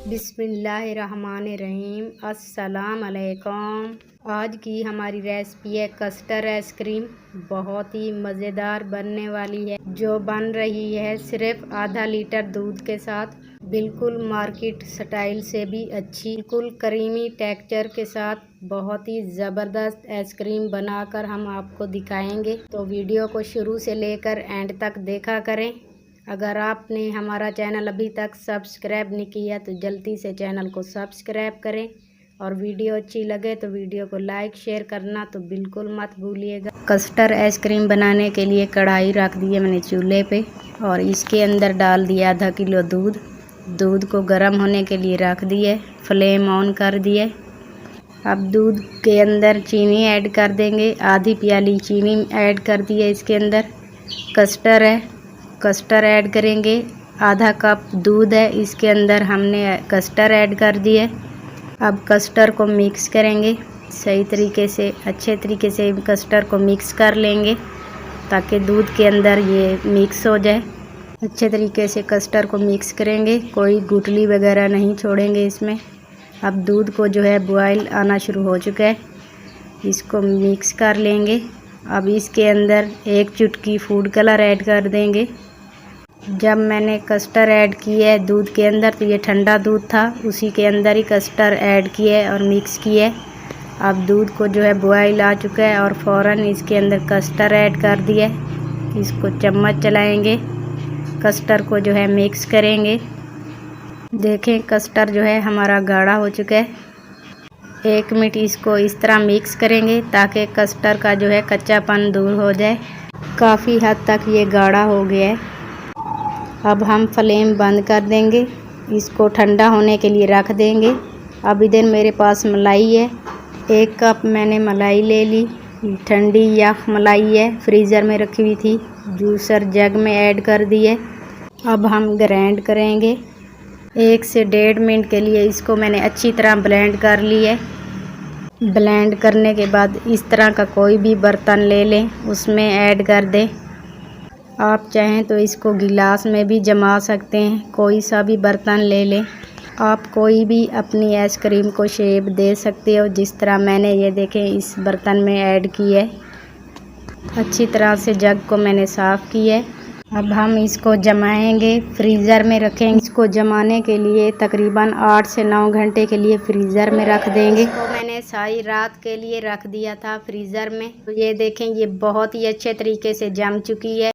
बिस्मिल्लाहिर्रहमानिर्रहीम। अस्सलाम अलैकुम। आज की हमारी रेसिपी है कस्टर्ड आइसक्रीम। बहुत ही मज़ेदार बनने वाली है, जो बन रही है सिर्फ आधा लीटर दूध के साथ। बिल्कुल मार्केट स्टाइल से भी अच्छी, बिल्कुल क्रीमी टेक्सचर के साथ बहुत ही ज़बरदस्त आइसक्रीम बनाकर हम आपको दिखाएंगे। तो वीडियो को शुरू से लेकर एंड तक देखा करें। अगर आपने हमारा चैनल अभी तक सब्सक्राइब नहीं किया तो जल्दी से चैनल को सब्सक्राइब करें, और वीडियो अच्छी लगे तो वीडियो को लाइक शेयर करना तो बिल्कुल मत भूलिएगा। कस्टर्ड आइसक्रीम बनाने के लिए कढ़ाई रख दी है मैंने चूल्हे पे, और इसके अंदर डाल दिया आधा किलो दूध। दूध को गर्म होने के लिए रख दिए, फ्लेम ऑन कर दिए। अब दूध के अंदर चीनी ऐड कर देंगे, आधी प्याली चीनी ऐड कर दी है। इसके अंदर कस्टर्ड है, कस्टर्ड ऐड करेंगे। आधा कप दूध है, इसके अंदर हमने कस्टर्ड ऐड कर दिए। अब कस्टर्ड को मिक्स करेंगे सही तरीके से, अच्छे तरीके से कस्टर्ड को मिक्स कर लेंगे ताकि दूध के अंदर ये मिक्स हो जाए। अच्छे तरीके से कस्टर्ड को मिक्स करेंगे, कोई गुठली वगैरह नहीं छोड़ेंगे इसमें। अब दूध को जो है बॉयल आना शुरू हो चुका है, इसको मिक्स कर लेंगे। अब इसके अंदर एक चुटकी फूड कलर ऐड कर देंगे। जब मैंने कस्टर्ड ऐड किया है दूध के अंदर तो ये ठंडा दूध था, उसी के अंदर ही कस्टर्ड ऐड किया है और मिक्स किया है। अब दूध को जो है बॉयल आ चुका है और फ़ौरन इसके अंदर कस्टर्ड ऐड कर दिया है। इसको चम्मच चलाएंगे, कस्टर्ड को जो है मिक्स करेंगे। देखें कस्टर्ड जो है हमारा गाढ़ा हो चुका है। 1 मिनट इसको इस तरह मिक्स करेंगे ताकि कस्टर्ड का जो है कच्चापन दूर हो जाए। काफ़ी हद तक ये गाढ़ा हो गया है। अब हम फ्लेम बंद कर देंगे, इसको ठंडा होने के लिए रख देंगे। अब इधर मेरे पास मलाई है, 1 कप मैंने मलाई ले ली। ठंडी यख मलाई है, फ्रीज़र में रखी हुई थी, जूसर जग में ऐड कर दी है। अब हम ग्राइंड करेंगे। 1 से 1.5 मिनट के लिए इसको मैंने अच्छी तरह ब्लेंड कर ली है। ब्लेंड करने के बाद इस तरह का कोई भी बर्तन ले लें, उसमें ऐड कर दें। आप चाहें तो इसको गिलास में भी जमा सकते हैं, कोई सा भी बर्तन ले लें। आप कोई भी अपनी आइसक्रीम को शेप दे सकते हो, जिस तरह मैंने ये देखें इस बर्तन में ऐड की है। अच्छी तरह से जग को मैंने साफ़ किया है। अब हम इसको जमाएंगे, फ्रीज़र में रखेंगे। इसको जमाने के लिए तकरीबन 8 से 9 घंटे के लिए फ्रीज़र में रख देंगे। इसको मैंने सारी रात के लिए रख दिया था फ्रीज़र में। तो ये देखें ये बहुत ही अच्छे तरीके से जम चुकी है।